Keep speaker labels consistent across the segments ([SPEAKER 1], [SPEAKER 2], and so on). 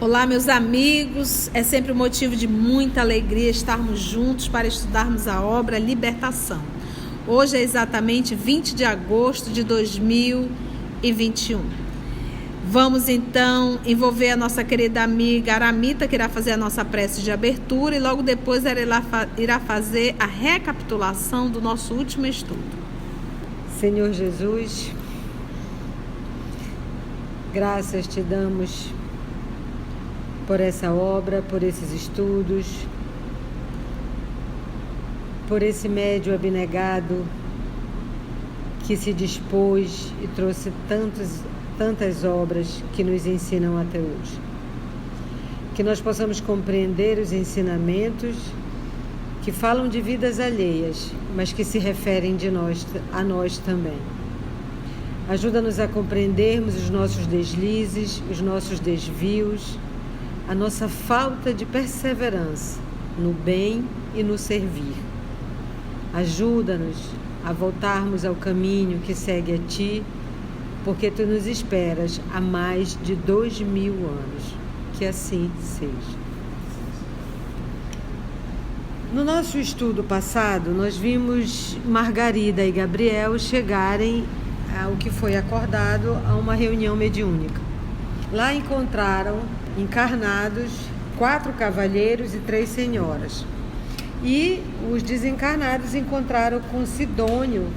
[SPEAKER 1] Olá, meus amigos, é sempre um motivo de muita alegria estarmos juntos para estudarmos a obra Libertação. Hoje é exatamente 20 de agosto de 2021. Vamos então envolver a nossa querida amiga Aramita, que irá fazer a nossa prece de abertura e logo depois ela irá fazer a recapitulação do nosso último estudo.
[SPEAKER 2] Senhor Jesus, graças te damos por essa obra, por esses estudos, por esse médium abnegado que se dispôs e trouxe tantas obras que nos ensinam até hoje. Que nós possamos compreender os ensinamentos que falam de vidas alheias, mas que se referem a nós também. Ajuda-nos a compreendermos os nossos deslizes, os nossos desvios, a nossa falta de perseverança no bem e no servir. Ajuda-nos a voltarmos ao caminho que segue a Ti, porque Tu nos esperas há mais de 2000 anos. Que assim seja. No nosso estudo passado, nós vimos Margarida e Gabriel chegarem ao que foi acordado a uma reunião mediúnica. Lá encontraram encarnados 4 cavalheiros e 3 senhoras. E os desencarnados encontraram com Sidônio,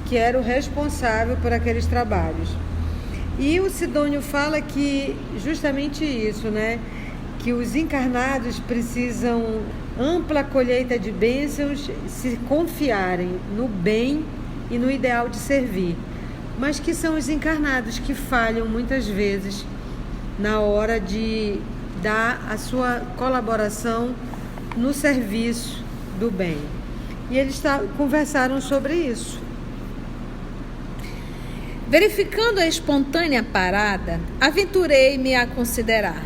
[SPEAKER 2] que era o responsável por aqueles trabalhos. E o Sidônio fala que justamente isso, que os encarnados precisam ampla colheita de bênçãos, se confiarem no bem e no ideal de servir, mas que são os encarnados que falham muitas vezes na hora de dar a sua colaboração no serviço do bem. E eles conversaram sobre isso.
[SPEAKER 1] Verificando a espontânea parada, aventurei-me a considerar.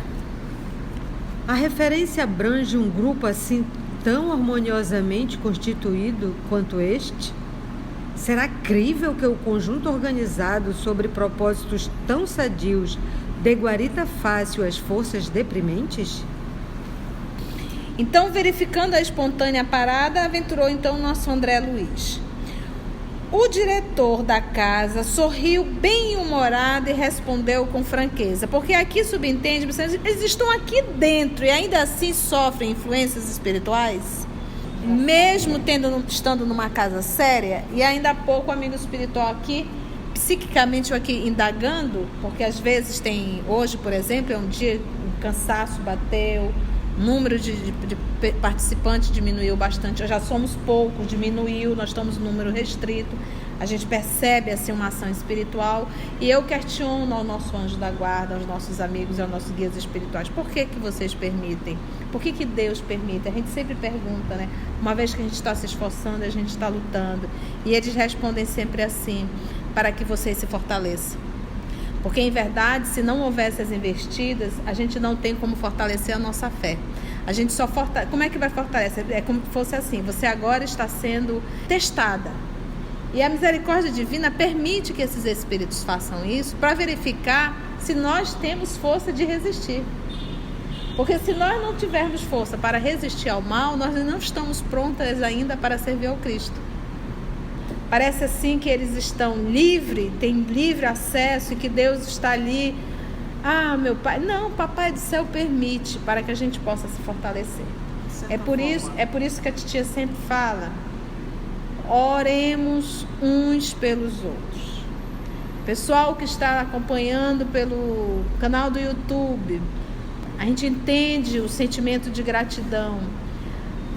[SPEAKER 2] A referência abrange um grupo assim tão harmoniosamente constituído quanto este? Será crível que o conjunto organizado sobre propósitos tão sadios deguarita fácil as forças deprimentes?
[SPEAKER 1] Então, verificando a espontânea parada, aventurou então nosso André Luiz. O diretor da casa sorriu bem-humorado e respondeu com franqueza, porque aqui subentende, eles estão aqui dentro e ainda assim sofrem influências espirituais? Mesmo estando numa casa séria, e ainda há pouco o amigo espiritual aqui, psiquicamente eu aqui indagando, porque às vezes hoje, por exemplo, é um dia, o cansaço bateu, o número de participantes diminuiu bastante, já somos poucos, diminuiu, nós estamos em número restrito, a gente percebe assim uma ação espiritual, e eu questiono ao nosso anjo da guarda, aos nossos amigos e aos nossos guias espirituais, por que vocês permitem? Por que Deus permite? A gente sempre pergunta, uma vez que a gente está se esforçando, a gente está lutando, e eles respondem sempre assim, para que vocês se fortaleçam. Porque, em verdade, se não houvesse as investidas, a gente não tem como fortalecer a nossa fé. A gente só fortalece. Como é que vai fortalecer? É como se fosse assim, você agora está sendo testada. E a misericórdia divina permite que esses espíritos façam isso para verificar se nós temos força de resistir. Porque se nós não tivermos força para resistir ao mal, nós não estamos prontas ainda para servir ao Cristo. Parece assim que eles estão livres, têm livre acesso e que Deus está ali. Ah, meu Pai. Não, Papai do Céu permite para que a gente possa se fortalecer. É por isso que a titia sempre fala, oremos uns pelos outros. Pessoal que está acompanhando pelo canal do YouTube, a gente entende o sentimento de gratidão,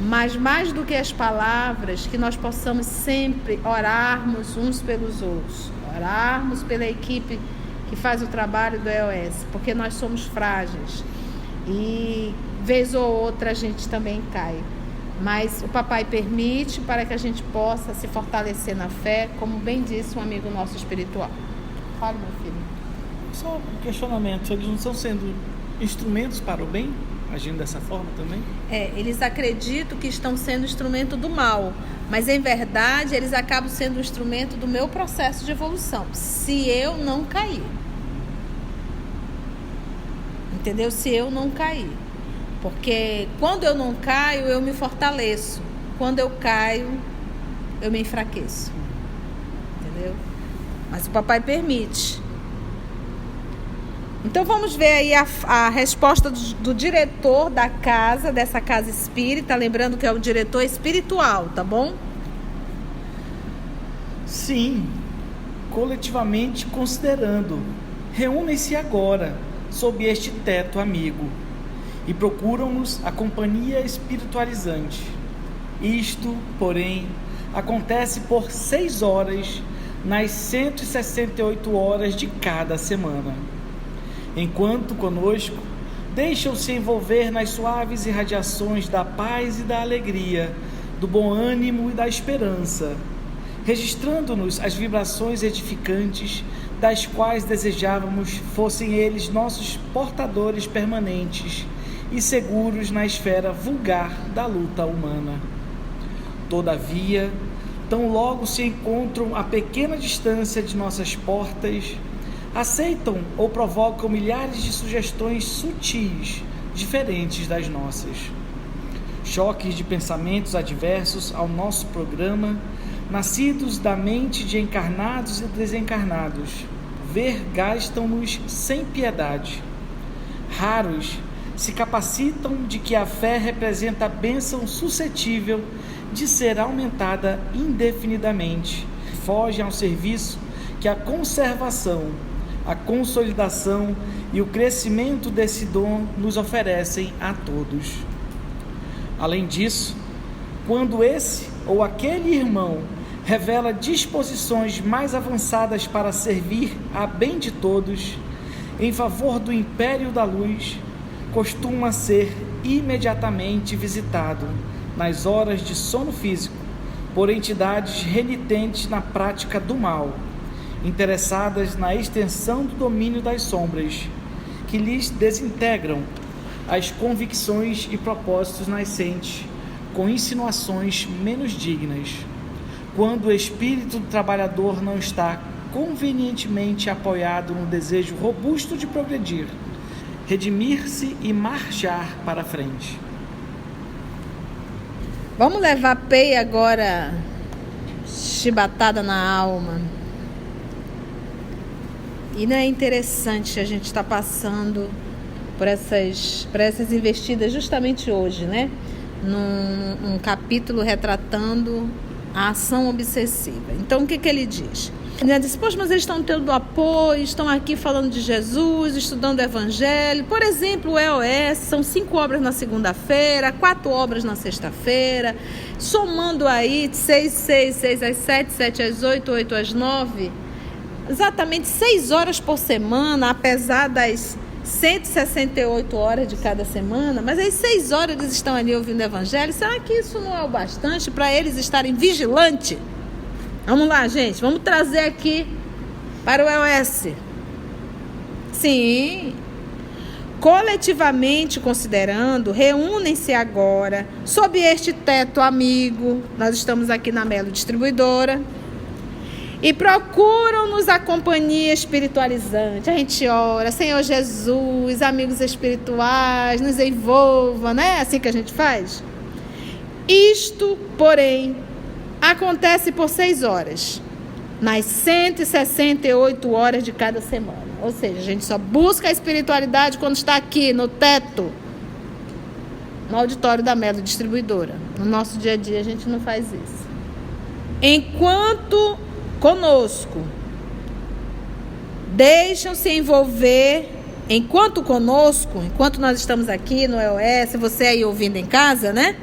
[SPEAKER 1] mas mais do que as palavras, que nós possamos sempre orarmos uns pelos outros, orarmos pela equipe que faz o trabalho do EOS, porque nós somos frágeis e vez ou outra a gente também cai, mas o Papai permite para que a gente possa se fortalecer na fé, como bem disse um amigo nosso espiritual. Fala, meu filho.
[SPEAKER 3] Só um questionamento, eles não estão sendo instrumentos para o bem? Agindo dessa forma também?
[SPEAKER 1] Eles acreditam que estão sendo instrumento do mal, mas em verdade eles acabam sendo instrumento do meu processo de evolução, se eu não cair. entendeu? Se eu não cair. Porque quando eu não caio, eu me fortaleço. Quando eu caio, eu me enfraqueço. Entendeu? Mas o papai permite. Então vamos ver aí a resposta do diretor da casa, dessa casa espírita. Lembrando que é o diretor espiritual, tá bom?
[SPEAKER 3] Sim, coletivamente considerando, reúnem-se agora sob este teto amigo e procuram-nos a companhia espiritualizante. Isto, porém, acontece por 6 horas nas 168 horas de cada semana. Enquanto conosco deixam-se envolver nas suaves irradiações da paz e da alegria, do bom ânimo e da esperança, registrando-nos as vibrações edificantes das quais desejávamos fossem eles nossos portadores permanentes e seguros na esfera vulgar da luta humana. Todavia, tão logo se encontram a pequena distância de nossas portas, aceitam ou provocam milhares de sugestões sutis, diferentes das nossas. Choques de pensamentos adversos ao nosso programa, nascidos da mente de encarnados e desencarnados, vergastam-nos sem piedade. Raros se capacitam de que a fé representa a bênção suscetível de ser aumentada indefinidamente. Fogem ao serviço que a conservação, a consolidação e o crescimento desse dom nos oferecem a todos. Além disso, quando esse ou aquele irmão revela disposições mais avançadas para servir a bem de todos, em favor do império da luz, costuma ser imediatamente visitado, nas horas de sono físico, por entidades renitentes na prática do mal, interessadas na extensão do domínio das sombras, que lhes desintegram as convicções e propósitos nascentes, com insinuações menos dignas. Quando o espírito do trabalhador não está convenientemente apoiado no desejo robusto de progredir, redimir-se e marchar para a frente.
[SPEAKER 1] Vamos levar peia agora, chibatada na alma. E não é interessante a gente estar passando por essas investidas justamente hoje, né? Num capítulo retratando a ação obsessiva. Então, o que ele diz? Ele diz, poxa, mas eles estão tendo apoio, estão aqui falando de Jesus, estudando o Evangelho. Por exemplo, o EOS, são 5 obras na segunda-feira, 4 obras na sexta-feira, somando aí 6 às 7, 7 às 8, 8 às 9, exatamente 6 horas por semana, apesar das 168 horas de cada semana, mas aí 6 horas eles estão ali ouvindo o Evangelho. Será que isso não é o bastante para eles estarem vigilantes? Vamos lá, gente, vamos trazer aqui para o EOS. Sim, coletivamente considerando, reúnem-se agora sob este teto amigo. Nós estamos aqui na Melo Distribuidora e procuram-nos a companhia espiritualizante. A gente ora, Senhor Jesus, amigos espirituais, nos envolva, né? É assim que a gente faz. Isto, porém, acontece por 6 horas, nas 168 horas de cada semana. Ou seja, a gente só busca a espiritualidade quando está aqui, no teto, no auditório da Melo Distribuidora. No nosso dia a dia a gente não faz isso. Enquanto conosco deixam-se envolver, enquanto nós estamos aqui no EOS, você aí ouvindo em casa, né?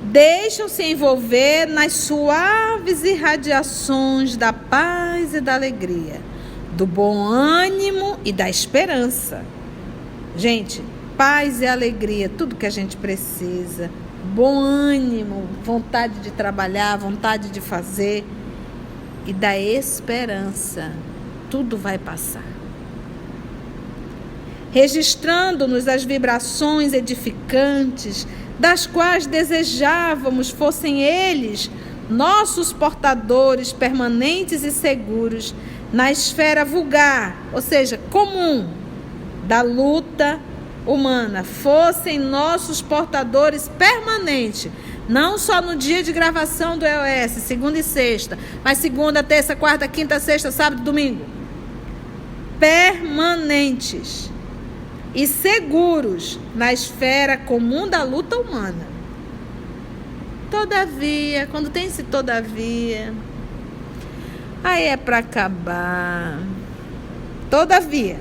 [SPEAKER 1] Deixam-se envolver nas suaves irradiações da paz e da alegria, do bom ânimo e da esperança. Gente, paz e alegria, tudo que a gente precisa. Bom ânimo, vontade de trabalhar, vontade de fazer. E da esperança, tudo vai passar. Registrando-nos as vibrações edificantes, das quais desejávamos fossem eles nossos portadores permanentes e seguros na esfera vulgar, ou seja, comum, da luta humana fossem nossos portadores permanentes, não só no dia de gravação do EOS, segunda e sexta, mas segunda, terça, quarta, quinta, sexta, sábado e domingo. Permanentes e seguros na esfera comum da luta humana. Todavia, quando tem esse todavia, aí é para acabar. Todavia,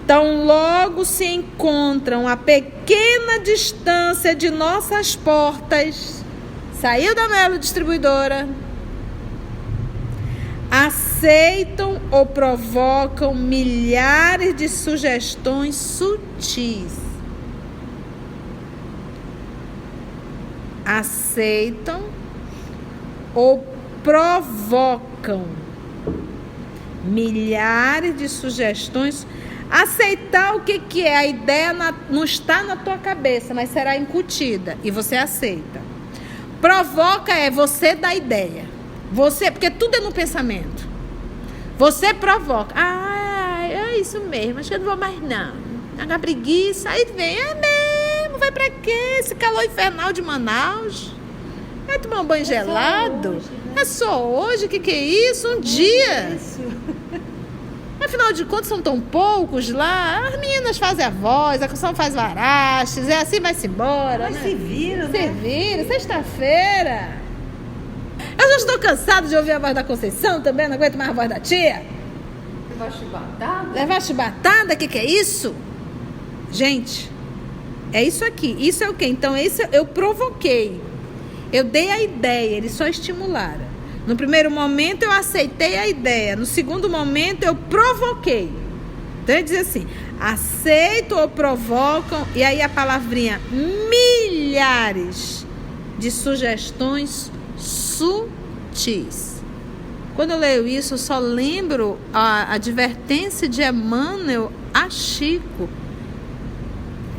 [SPEAKER 1] tão logo se encontram a pequena distância de nossas portas, saiu da Melo Distribuidora, aceitam ou provocam milhares de sugestões sutis. Aceitam ou provocam milhares de sugestões. Aceitar o que é? A ideia não está na tua cabeça, mas será incutida e você aceita. Provoca é você dar ideia. Você, porque tudo é no pensamento. Você provoca. Ah, é isso mesmo, acho que eu não vou mais não. Uma preguiça, aí vem, é mesmo, vai pra quê? Esse calor infernal de Manaus. Vai tomar um banho gelado?
[SPEAKER 2] Hoje, né?
[SPEAKER 1] É só hoje, o que é isso? Um dia.
[SPEAKER 2] Isso.
[SPEAKER 1] Afinal de contas, são tão poucos lá. As meninas fazem a voz, a Conceição faz varastes, é assim, vai-se embora.
[SPEAKER 2] Mas
[SPEAKER 1] né?
[SPEAKER 2] se viram,
[SPEAKER 1] Se
[SPEAKER 2] né?
[SPEAKER 1] vira, sexta-feira. Eu já estou cansado de ouvir a voz da Conceição também, não aguento mais a voz da tia.
[SPEAKER 2] Levar chibatada?
[SPEAKER 1] Levar chibatada, o que é isso? Gente, é isso aqui. Isso é o quê? Então, esse eu provoquei. Eu dei a ideia, eles só estimularam. No primeiro momento, eu aceitei a ideia. No segundo momento, eu provoquei. Então, ele diz assim, aceito ou provocam, e aí a palavrinha milhares de sugestões sutis. Quando eu leio isso, eu só lembro a advertência de Emmanuel a Chico.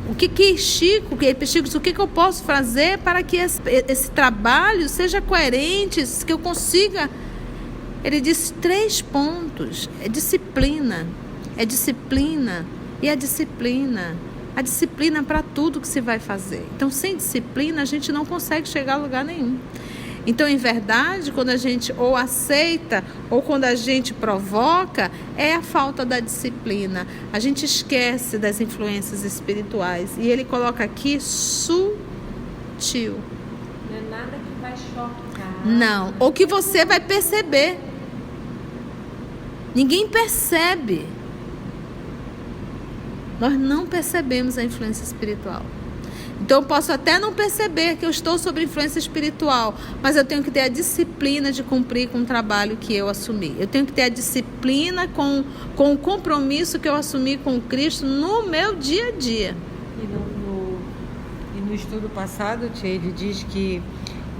[SPEAKER 1] O que Chico, o que eu posso fazer para que esse trabalho seja coerente, que eu consiga? Ele disse 3 pontos. É disciplina e a disciplina. A disciplina para tudo que se vai fazer. Então, sem disciplina, a gente não consegue chegar a lugar nenhum. Então, em verdade, quando a gente ou aceita ou quando a gente provoca, é a falta da disciplina. A gente esquece das influências espirituais. E ele coloca aqui sutil.
[SPEAKER 2] Não é nada que vai chocar.
[SPEAKER 1] Não, ou que você vai perceber. Ninguém percebe. Nós não percebemos a influência espiritual. Então, eu posso até não perceber que eu estou sob influência espiritual, mas eu tenho que ter a disciplina de cumprir com o trabalho que eu assumi. Eu tenho que ter a disciplina com o compromisso que eu assumi com Cristo no meu dia a dia.
[SPEAKER 2] E no estudo passado, tia, ele diz que,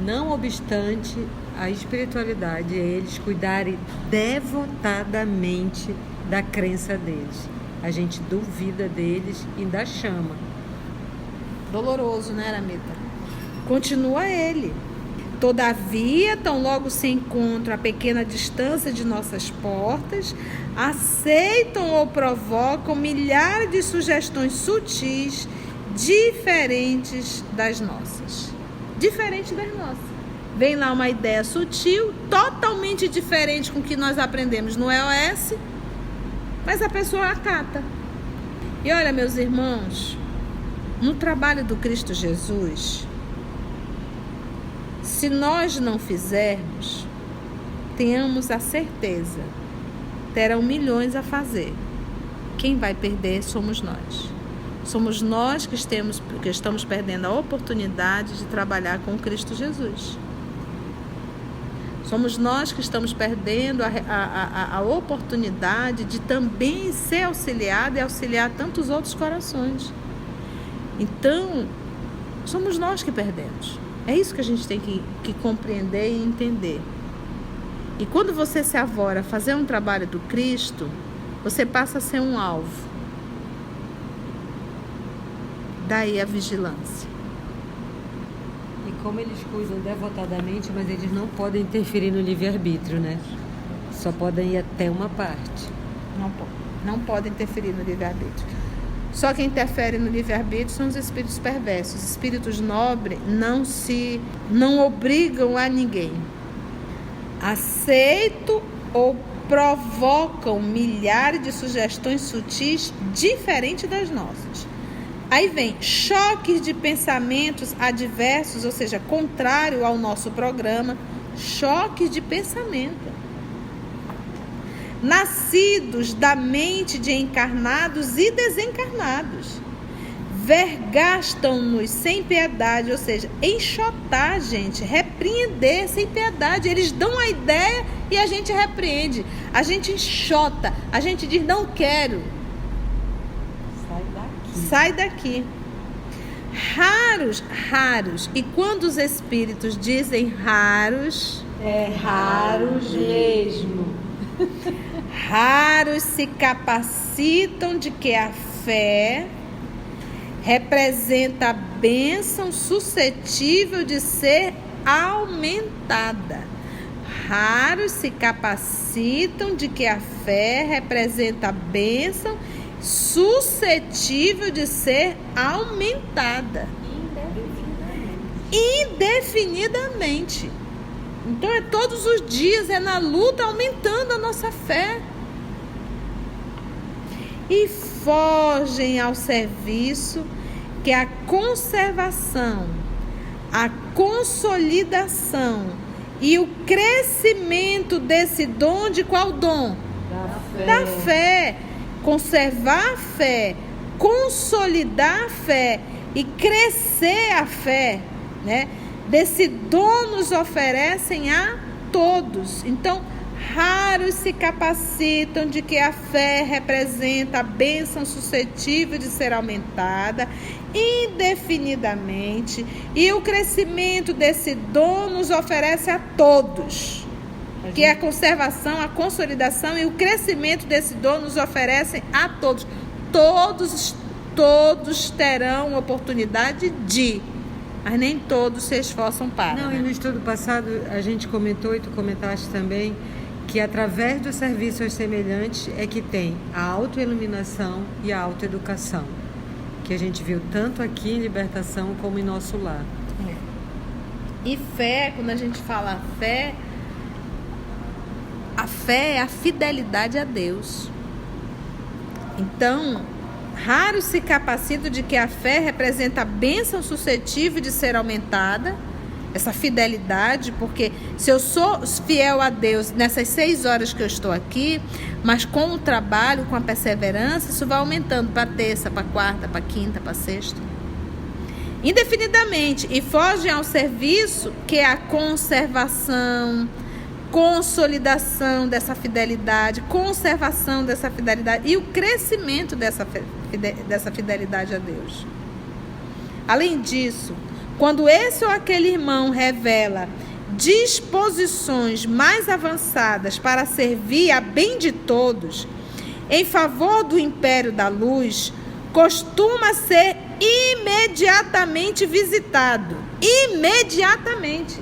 [SPEAKER 2] não obstante a espiritualidade, é eles cuidarem devotadamente da crença deles. A gente duvida deles e ainda chama.
[SPEAKER 1] Doloroso, né, Aramita? Continua ele. Todavia, tão logo se encontra a pequena distância de nossas portas, aceitam ou provocam milhares de sugestões sutis, diferentes das nossas. Diferente das nossas. Vem lá uma ideia sutil, totalmente diferente com o que nós aprendemos no EOS, mas a pessoa acata. E olha, meus irmãos, no trabalho do Cristo Jesus, se nós não fizermos, tenhamos a certeza, terão milhões a fazer. Quem vai perder somos nós. Somos nós que estamos perdendo a oportunidade de trabalhar com o Cristo Jesus. Somos nós que estamos perdendo a oportunidade de também ser auxiliado e auxiliar tantos outros corações. Então, somos nós que perdemos. É isso que a gente tem que compreender e entender. E quando você se avora a fazer um trabalho do Cristo, você passa a ser um alvo. Daí a vigilância.
[SPEAKER 2] E como eles cuidam devotadamente, mas eles não podem interferir no livre-arbítrio, né? Só podem ir até uma parte.
[SPEAKER 1] Não pode interferir no livre-arbítrio. Só quem interfere no livre-arbítrio são os espíritos perversos. Os espíritos nobres não obrigam a ninguém. Aceitam ou provocam milhares de sugestões sutis diferentes das nossas. Aí vem choques de pensamentos adversos, ou seja, contrário ao nosso programa, choques de pensamento. Nascidos da mente de encarnados e desencarnados, vergastam-nos sem piedade, ou seja, enxotar, gente, repreender sem piedade. Eles dão a ideia e a gente repreende, a gente enxota, a gente diz não quero. Sai daqui. Raros, e quando os espíritos dizem raros,
[SPEAKER 2] é raros mesmo.
[SPEAKER 1] Raros se capacitam de que a fé representa a bênção suscetível de ser aumentada. Raros se capacitam de que a fé representa a bênção suscetível de ser aumentada. Indefinidamente. Então é todos os dias, é na luta, aumentando a nossa fé. E fogem ao serviço que a conservação, a consolidação e o crescimento desse dom, de qual dom? Da fé. Conservar a fé, consolidar a fé e crescer a fé, né? Desse dom nos oferecem a todos. Então, raros se capacitam de que a fé representa a bênção suscetível de ser aumentada indefinidamente, e o crescimento desse dom nos oferece a todos. Que a conservação, a consolidação e o crescimento desse dom nos oferecem a todos. Todos terão oportunidade de, mas nem todos se esforçam para.
[SPEAKER 2] Não,
[SPEAKER 1] né?
[SPEAKER 2] E no estudo passado a gente comentou, e tu comentaste também, que através do serviço aos semelhantes é que tem a autoiluminação e a autoeducação, que a gente viu tanto aqui em Libertação como em Nosso Lar.
[SPEAKER 1] E fé, quando a gente fala fé, a fé é a fidelidade a Deus. Então, raros se capacitam de que a fé representa a bênção suscetível de ser aumentada, essa fidelidade, porque se eu sou fiel a Deus nessas 6 horas que eu estou aqui, mas com o trabalho, com a perseverança, isso vai aumentando para terça, para quarta, para quinta, para sexta. Indefinidamente, e fogem ao serviço que é a conservação, consolidação dessa fidelidade, conservação dessa fidelidade e o crescimento dessa fidelidade a Deus. Além disso, quando esse ou aquele irmão revela disposições mais avançadas para servir a bem de todos, em favor do império da luz, costuma ser imediatamente visitado. Imediatamente.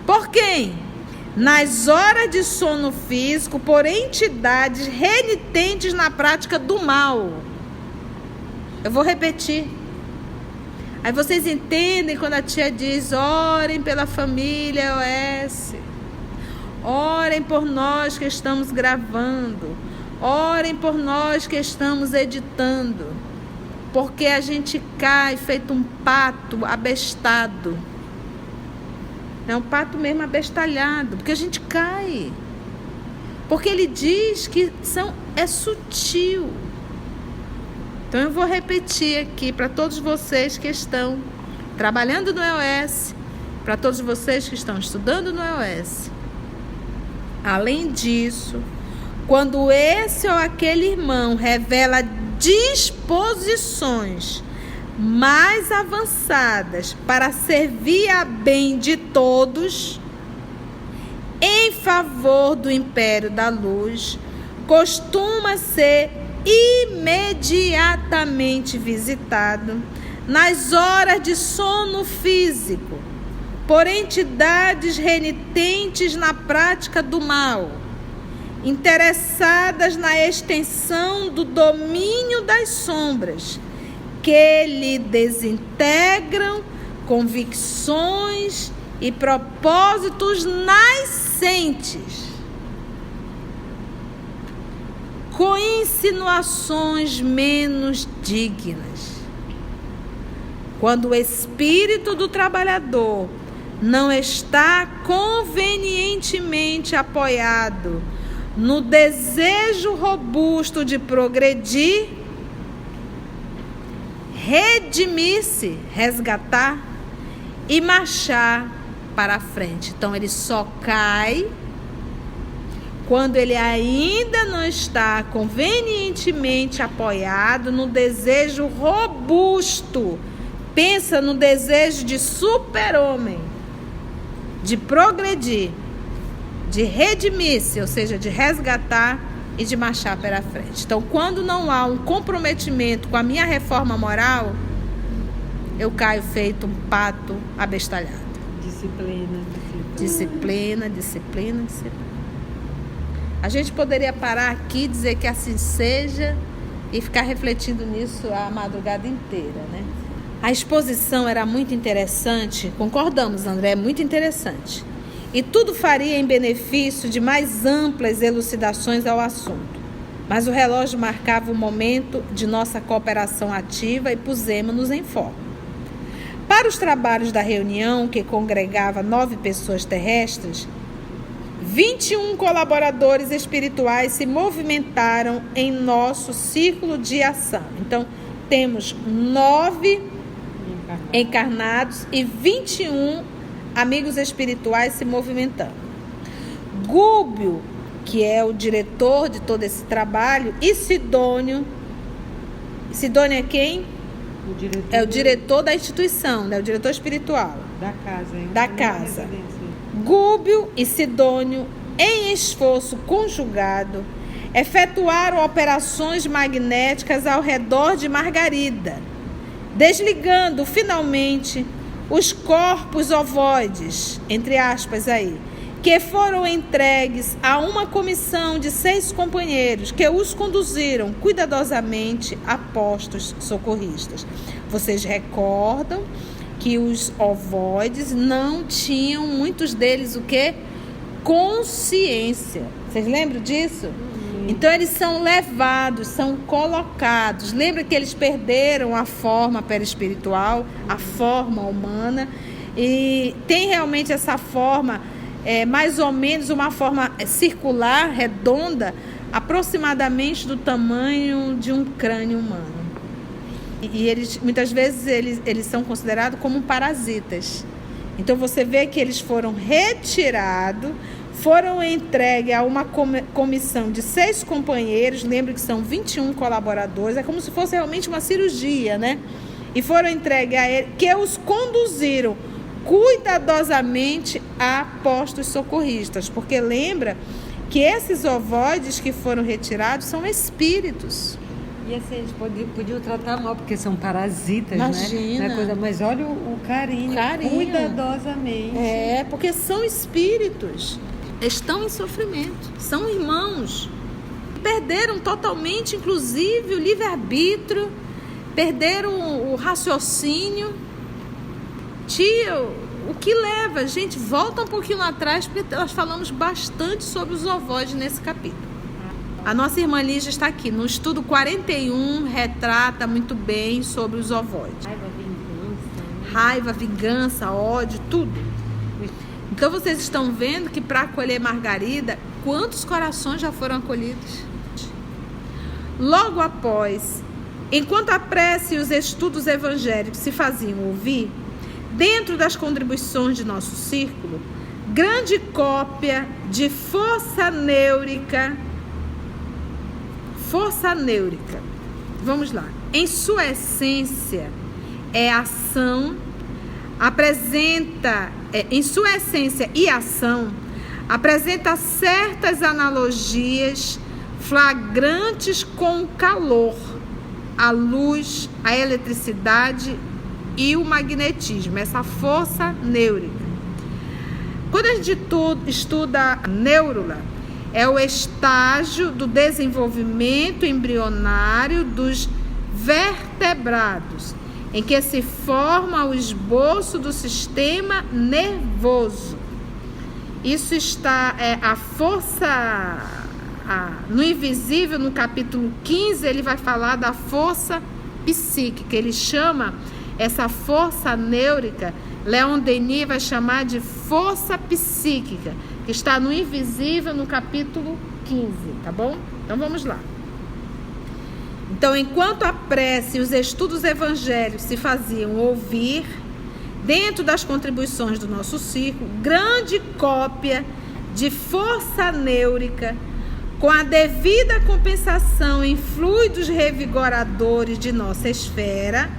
[SPEAKER 1] Por quem? Nas horas de sono físico, por entidades renitentes na prática do mal. Eu vou repetir. Aí vocês entendem quando a tia diz: orem pela família OS. Orem por nós que estamos gravando. Orem por nós que estamos editando. Porque a gente cai feito um pato abestado. É um pato mesmo abestalhado, porque a gente cai. Porque ele diz que é sutil. Então eu vou repetir aqui para todos vocês que estão trabalhando no EOS, para todos vocês que estão estudando no EOS. Além disso, quando esse ou aquele irmão revela disposições mais avançadas para servir a bem de todos, em favor do império da luz, costuma ser imediatamente visitado nas horas de sono físico por entidades renitentes na prática do mal, interessadas na extensão do domínio das sombras, que lhe desintegram convicções e propósitos nascentes, com insinuações menos dignas. Quando o espírito do trabalhador não está convenientemente apoiado no desejo robusto de progredir, redimir-se, resgatar e marchar para a frente. Então ele só cai quando ele ainda não está convenientemente apoiado no desejo robusto. Pensa no desejo de super-homem, de progredir, de redimir-se, ou seja, de resgatar e de marchar para a frente. Então, quando não há um comprometimento com a minha reforma moral, eu caio feito um pato abestalhado. Disciplina. A gente poderia parar aqui e dizer que assim seja e ficar refletindo nisso a madrugada inteira, né? A exposição era muito interessante, concordamos, André, é muito interessante. E tudo faria em benefício de mais amplas elucidações ao assunto. Mas o relógio marcava o momento de nossa cooperação ativa e pusemos-nos em forma. Para os trabalhos da reunião, que congregava 9 pessoas terrestres, 21 colaboradores espirituais se movimentaram em nosso círculo de ação. Então, temos 9 encarnados e 21 amigos espirituais se movimentando. Gúbio, que é o diretor de todo esse trabalho, e Sidônio é quem? É o diretor da instituição, né? O diretor espiritual. Da casa. Gúbio e Sidônio, em esforço conjugado, efetuaram operações magnéticas ao redor de Margarida, desligando finalmente os corpos ovoides, entre aspas aí, que foram entregues a uma comissão de 6 companheiros que os conduziram cuidadosamente a postos socorristas. Vocês recordam que os ovoides não tinham, muitos deles, o quê? Consciência. Vocês lembram disso? Então eles são levados, são colocados. Lembra que eles perderam a forma perispiritual, a forma humana, e tem realmente essa forma, mais ou menos uma forma circular, redonda, aproximadamente do tamanho de um crânio humano. E eles, muitas vezes eles são considerados como parasitas. Então você vê que eles foram retirados, foram entregues a uma comissão de 6 companheiros, lembra que são 21 colaboradores, é como se fosse realmente uma cirurgia, né? E foram entregues a eles, que os conduziram cuidadosamente a postos socorristas, porque lembra que esses ovoides que foram retirados são espíritos.
[SPEAKER 2] E assim, eles podiam tratar mal, porque são parasitas,
[SPEAKER 1] imagina,
[SPEAKER 2] né? Não é coisa, mas olha o carinho, cuidadosamente.
[SPEAKER 1] Porque são espíritos. Estão em sofrimento, são irmãos, perderam totalmente, inclusive, o livre-arbítrio, perderam o raciocínio. Tio, o que leva? Gente, volta um pouquinho lá atrás, porque nós falamos bastante sobre os ovoides nesse capítulo. A nossa irmã Lígia está aqui, no estudo 41, retrata muito bem sobre os ovoides. Raiva, vingança, ódio, tudo. Então vocês estão vendo que para acolher Margarida, quantos corações já foram acolhidos? Logo após, enquanto a prece e os estudos evangélicos se faziam ouvir, dentro das contribuições de nosso círculo, grande cópia de força néurica. Vamos lá. Em sua essência, em sua essência e ação, apresenta certas analogias flagrantes com o calor, a luz, a eletricidade e o magnetismo, essa força néurica. Quando a gente estuda a nêrula, é o estágio do desenvolvimento embrionário dos vertebrados, em que se forma o esboço do sistema nervoso. Isso está, a força, no invisível, no capítulo 15, ele vai falar da força psíquica. Ele chama essa força neurica, Leon Denis vai chamar de força psíquica, que está no invisível, no capítulo 15, tá bom? Então vamos lá. Então, enquanto a prece e os estudos evangélicos se faziam ouvir, dentro das contribuições do nosso círculo, grande cópia de força neurica, com a devida compensação em fluidos revigoradores de nossa esfera,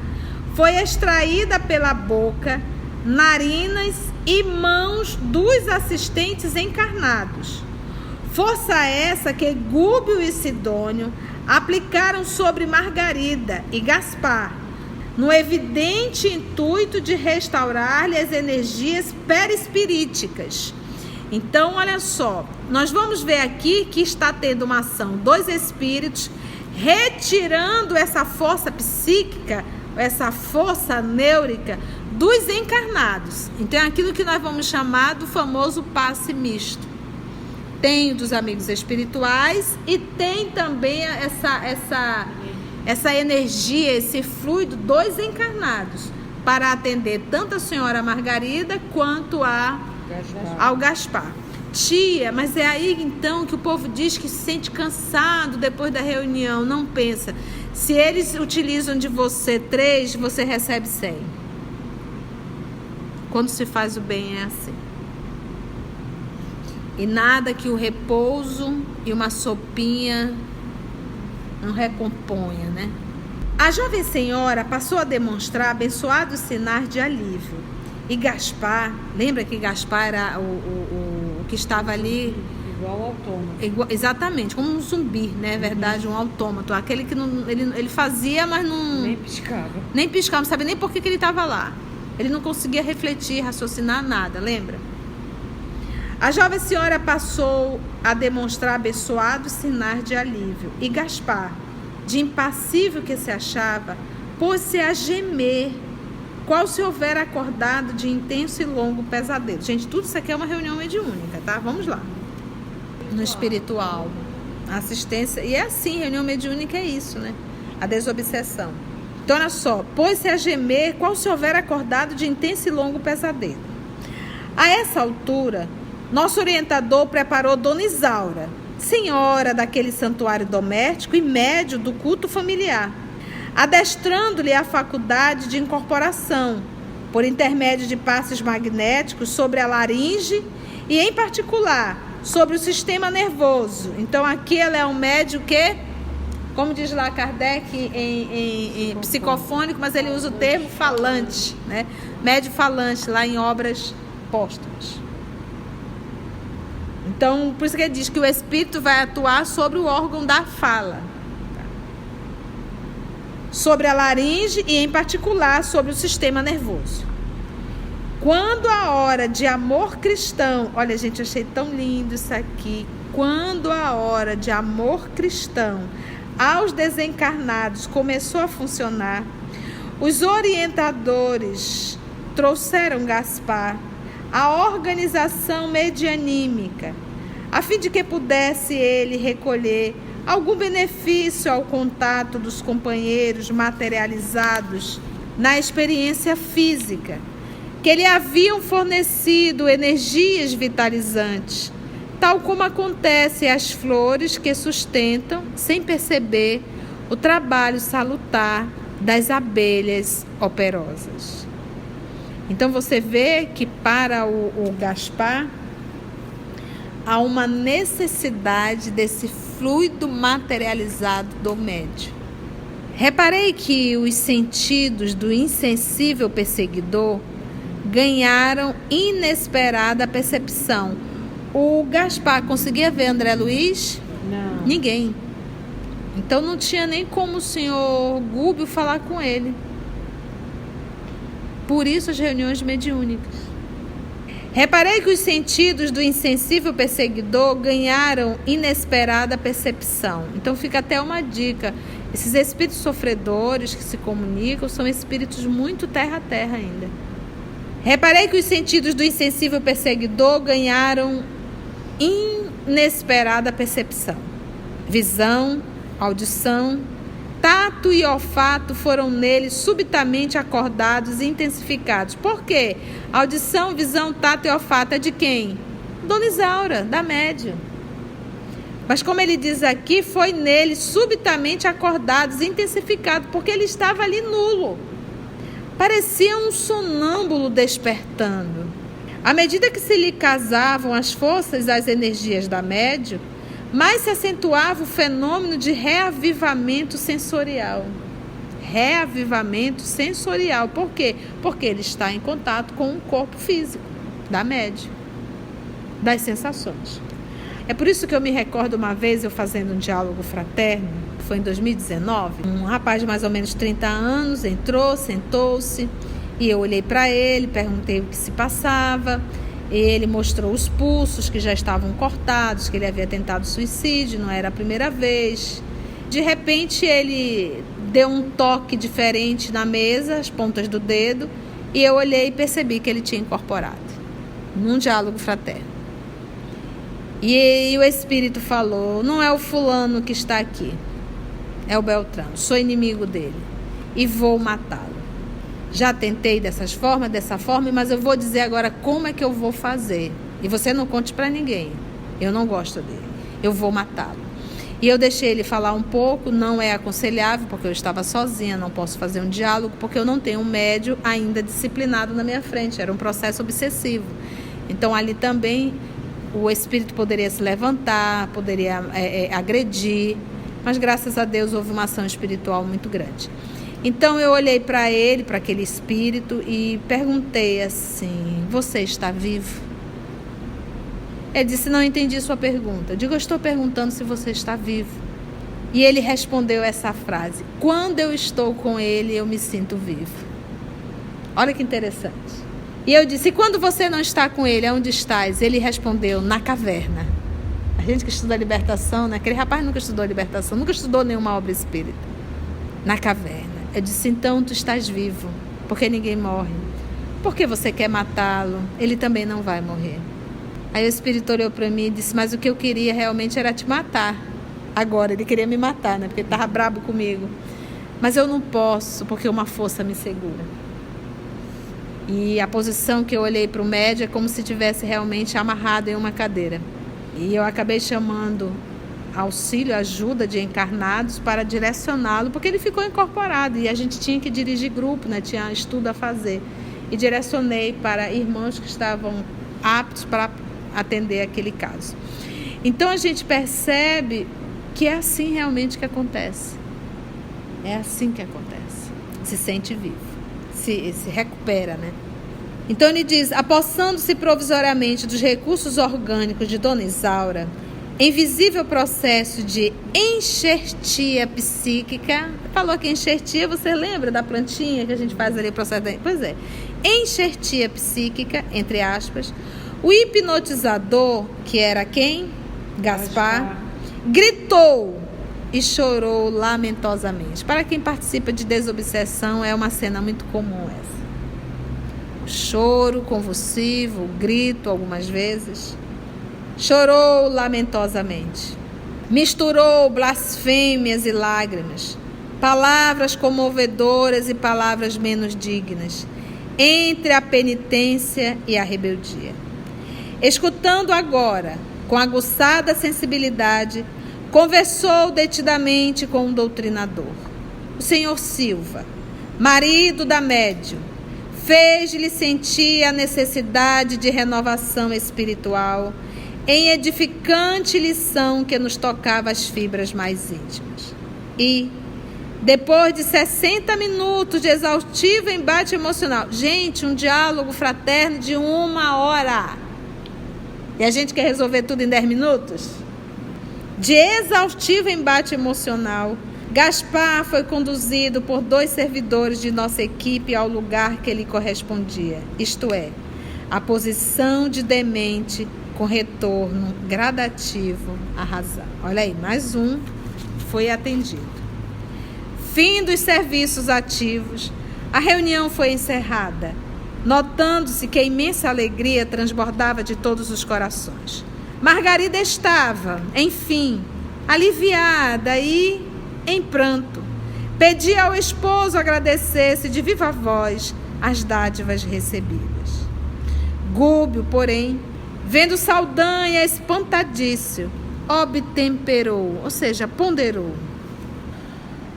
[SPEAKER 1] foi extraída pela boca, narinas e mãos dos assistentes encarnados. Força essa que Gúbio e Sidônio aplicaram sobre Margarida e Gaspar, no evidente intuito de restaurar-lhe as energias perispiríticas. Então, olha só, nós vamos ver aqui que está tendo uma ação dos espíritos, retirando essa força psíquica, essa força neurica dos encarnados. Então, é aquilo que nós vamos chamar do famoso passe misto. Tem dos amigos espirituais e tem também essa energia, esse fluido dos encarnados, para atender tanto a senhora Margarida quanto ao Gaspar. Tia, mas é aí então que o povo diz que se sente cansado depois da reunião. Não pensa. Se eles utilizam de você 3, você recebe 100. Quando se faz o bem é assim. E nada que o repouso e uma sopinha não recomponha, né? A jovem senhora passou a demonstrar abençoados sinais de alívio. E Gaspar, lembra que Gaspar era o que estava ali?
[SPEAKER 2] Igual ao autômato.
[SPEAKER 1] Exatamente, como um zumbi, né? É verdade, um autômato. Aquele que não, ele fazia, mas não...
[SPEAKER 2] Nem piscava.
[SPEAKER 1] Nem piscava, não sabia nem por que ele estava lá. Ele não conseguia refletir, raciocinar nada, lembra? A jovem senhora passou a demonstrar abençoados sinais de alívio. E Gaspar, de impassível que se achava, pôs-se a gemer, qual se houver acordado de intenso e longo pesadelo. Gente, tudo isso aqui é uma reunião mediúnica, tá? Vamos lá. No espiritual, a assistência. E é assim, reunião mediúnica é isso, né? A desobsessão. Então, olha só. Pôs-se a gemer, qual se houver acordado de intenso e longo pesadelo. A essa altura, nosso orientador preparou Dona Isaura, senhora daquele santuário doméstico e médio do culto familiar, adestrando-lhe a faculdade de incorporação, por intermédio de passes magnéticos sobre a laringe e, em particular, sobre o sistema nervoso. Então, aqui ela é um médio que, como diz lá Kardec, em psicofônico, mas ele usa o termo falante, né? Médio falante, lá em obras póstumas. Então, por isso que ele diz que o espírito vai atuar sobre o órgão da fala, sobre a laringe e, em particular, sobre o sistema nervoso. Quando a hora de amor cristão, olha, gente, achei tão lindo isso aqui. Quando a hora de amor cristão aos desencarnados começou a funcionar, os orientadores trouxeram Gaspar a organização medianímica, a fim de que pudesse ele recolher algum benefício ao contato dos companheiros materializados na experiência física, que lhe haviam fornecido energias vitalizantes, tal como acontece às flores que sustentam, sem perceber, o trabalho salutar das abelhas operosas. Então você vê que para o Gaspar há uma necessidade desse fluido materializado do médium. Reparei que os sentidos do insensível perseguidor ganharam inesperada percepção. O Gaspar conseguia ver André Luiz?
[SPEAKER 2] Não.
[SPEAKER 1] Ninguém. Então não tinha nem como o senhor Gúbio falar com ele. Por isso as reuniões mediúnicas. Reparei que os sentidos do insensível perseguidor ganharam inesperada percepção. Então fica até uma dica. Esses espíritos sofredores que se comunicam são espíritos muito terra-terra ainda. Reparei que os sentidos do insensível perseguidor ganharam inesperada percepção. Visão, audição, tato e olfato foram nele subitamente acordados e intensificados. Por quê? Audição, visão, tato e olfato é de quem? Dona Isaura, da médium. Mas como ele diz aqui, foi nele subitamente acordados e intensificados, porque ele estava ali nulo. Parecia um sonâmbulo despertando. À medida que se lhe casavam as forças e as energias da médium, mais se acentuava o fenômeno de reavivamento sensorial. Reavivamento sensorial. Por quê? Porque ele está em contato com o corpo físico da médium, das sensações. É por isso que eu me recordo uma vez eu fazendo um diálogo fraterno, foi em 2019, um rapaz de mais ou menos 30 anos entrou, sentou-se, e eu olhei para ele, perguntei o que se passava. Ele mostrou os pulsos que já estavam cortados, que ele havia tentado suicídio, não era a primeira vez. De repente ele deu um toque diferente na mesa, as pontas do dedo, e eu olhei e percebi que ele tinha incorporado, num diálogo fraterno. E o espírito falou: não é o fulano que está aqui, é o Beltrano, sou inimigo dele e vou matá-lo. Já tentei dessa forma, mas eu vou dizer agora como é que eu vou fazer. E você não conte para ninguém. Eu não gosto dele. Eu vou matá-lo. E eu deixei ele falar um pouco, não é aconselhável, porque eu estava sozinha, não posso fazer um diálogo, porque eu não tenho um médium ainda disciplinado na minha frente. Era um processo obsessivo. Então ali também o espírito poderia se levantar, poderia agredir, mas graças a Deus houve uma ação espiritual muito grande. Então eu olhei para ele, para aquele espírito, e perguntei assim: você está vivo? Ele disse: não entendi sua pergunta. Eu digo: eu estou perguntando se você está vivo. E ele respondeu essa frase: quando eu estou com ele, eu me sinto vivo. Olha que interessante. E eu disse: e quando você não está com ele, onde estás? Ele respondeu: na caverna. A gente que estuda a libertação, né? Aquele rapaz nunca estudou a libertação, nunca estudou nenhuma obra espírita. Na caverna. Eu disse: então tu estás vivo, porque ninguém morre. Por que você quer matá-lo? Ele também não vai morrer. Aí o espírito olhou para mim e disse: mas o que eu queria realmente era te matar. Agora, ele queria me matar, né? Porque ele estava brabo comigo. Mas eu não posso, porque uma força me segura. E a posição que eu olhei para o médium é como se tivesse realmente amarrado em uma cadeira. E eu acabei chamando auxílio, ajuda de encarnados para direcioná-lo, porque ele ficou incorporado e a gente tinha que dirigir grupo, né? Tinha estudo a fazer. E direcionei para irmãos que estavam aptos para atender aquele caso. Então a gente percebe que é assim realmente que acontece. É assim que acontece. Se sente vivo, se recupera, né? Então ele diz: apossando-se provisoriamente dos recursos orgânicos de Dona Isaura, em visível processo de enxertia psíquica. Falou que enxertia, você lembra da plantinha que a gente faz ali o processo da... Pois é, enxertia psíquica, entre aspas, o hipnotizador, que era quem? Gaspar, gritou e chorou lamentosamente. Para quem participa de desobsessão, é uma cena muito comum essa. O choro convulsivo, o grito algumas vezes. Chorou lamentosamente. Misturou blasfêmias e lágrimas, palavras comovedoras e palavras menos dignas, entre a penitência e a rebeldia. Escutando agora, com aguçada sensibilidade, conversou detidamente com um doutrinador. O senhor Silva, marido da médium, fez-lhe sentir a necessidade de renovação espiritual em edificante lição que nos tocava as fibras mais íntimas. E, depois de 60 minutos de exaustivo embate emocional, gente, um diálogo fraterno de 1 hora, e a gente quer resolver tudo em 10 minutos? De exaustivo embate emocional, Gaspar foi conduzido por 2 servidores de nossa equipe ao lugar que lhe correspondia, isto é, a posição de demente com retorno gradativo à razão. Olha aí, mais um foi atendido. Fim dos serviços ativos, a reunião foi encerrada, notando-se que a imensa alegria transbordava de todos os corações. Margarida estava, enfim, aliviada e em pranto. Pedia ao esposo agradecesse de viva voz as dádivas recebidas. Gúbio, porém, vendo Saldanha espantadíssimo, obtemperou, ou seja, ponderou.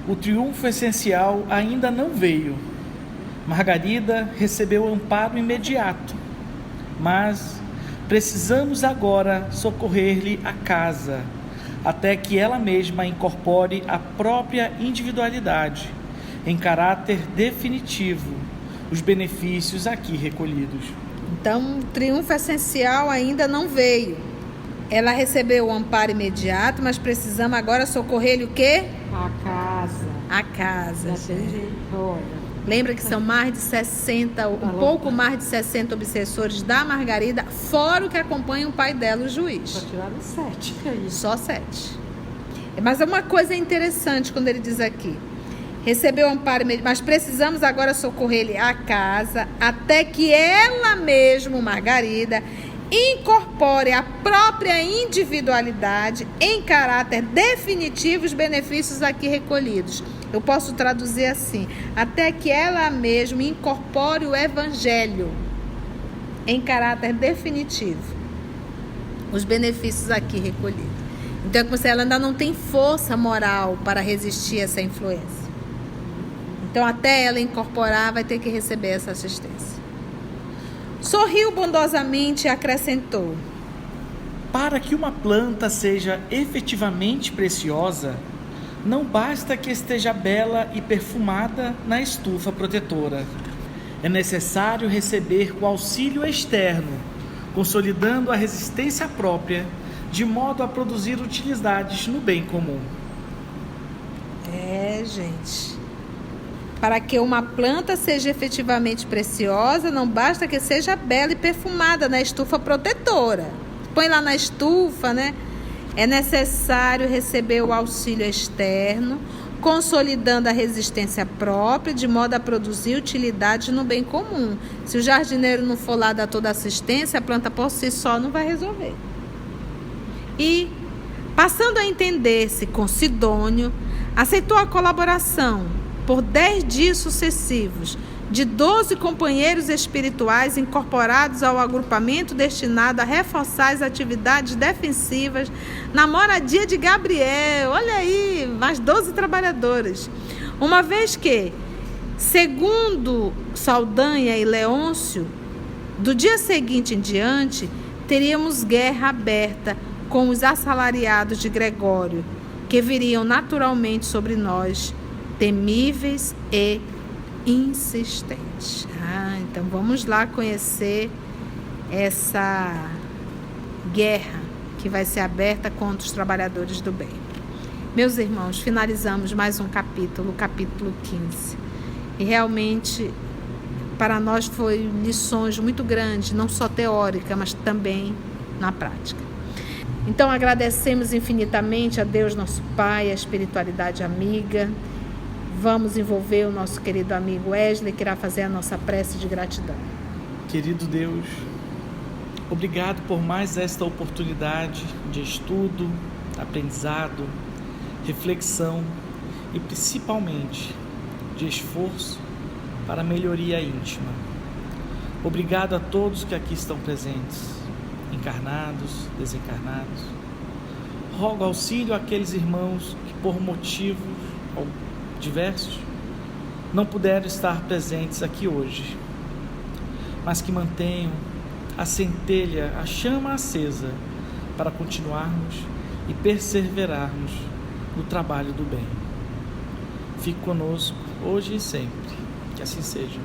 [SPEAKER 3] O triunfo essencial ainda não veio. Margarida recebeu amparo imediato, mas precisamos agora socorrer-lhe a casa, até que ela mesma incorpore a própria individualidade, em caráter definitivo, os benefícios aqui recolhidos.
[SPEAKER 1] Então, o triunfo essencial ainda não veio. Ela recebeu o amparo imediato, mas precisamos agora socorrer-lhe o quê?
[SPEAKER 2] A casa.
[SPEAKER 1] A casa.
[SPEAKER 2] Já tem jeito. Olha.
[SPEAKER 1] Lembra que são mais de 60, pouco mais de 60 obsessores da Margarida, fora o que acompanha o pai dela, o juiz.
[SPEAKER 2] Só tiraram 7. Que é isso?
[SPEAKER 1] Só 7. Mas é uma coisa interessante quando ele diz aqui. Recebeu amparo, mas precisamos agora socorrer-lhe a casa, até que ela mesma, Margarida, incorpore a própria individualidade em caráter definitivo os benefícios aqui recolhidos. Eu posso traduzir assim: até que ela mesma incorpore o evangelho em caráter definitivo os benefícios aqui recolhidos. Então é como se ela ainda não tem força moral para resistir a essa influência. Então até ela incorporar vai ter que receber essa assistência. Sorriu bondosamente e acrescentou:
[SPEAKER 3] Para que uma planta seja efetivamente preciosa, não basta que esteja bela e perfumada na estufa protetora. É necessário receber o auxílio externo, consolidando a resistência própria, de modo a produzir utilidades no bem comum.
[SPEAKER 1] Gente. Para que uma planta seja efetivamente preciosa, não basta que seja bela e perfumada na estufa protetora. Põe lá na estufa, né? É necessário receber o auxílio externo, consolidando a resistência própria, de modo a produzir utilidade no bem comum. Se o jardineiro não for lá dar toda a assistência, a planta por si só não vai resolver. E, passando a entender-se com Sidônio, aceitou a colaboração por 10 dias sucessivos de 12 companheiros espirituais incorporados ao agrupamento destinado a reforçar as atividades defensivas na moradia de Gabriel. Olha aí, mais 12 trabalhadores. Uma vez que, segundo Saldanha e Leôncio, do dia seguinte em diante, teríamos guerra aberta com os assalariados de Gregório, que viriam naturalmente sobre nós, temíveis e insistentes. Então vamos lá conhecer essa guerra que vai ser aberta contra os trabalhadores do bem. Meus irmãos, finalizamos mais um capítulo, o capítulo 15. E realmente para nós foi lições muito grandes, não só teórica, mas também na prática. Então agradecemos infinitamente a Deus nosso Pai, a espiritualidade amiga. Vamos envolver o nosso querido amigo Wesley, que irá fazer a nossa prece de gratidão.
[SPEAKER 3] Querido Deus, obrigado por mais esta oportunidade de estudo, aprendizado, reflexão e principalmente de esforço para a melhoria íntima. Obrigado a todos que aqui estão presentes, encarnados, desencarnados. Rogo auxílio àqueles irmãos que por motivos diversos não puderam estar presentes aqui hoje, mas que mantenham a centelha, a chama acesa para continuarmos e perseverarmos no trabalho do bem. Fique conosco hoje e sempre, que assim seja.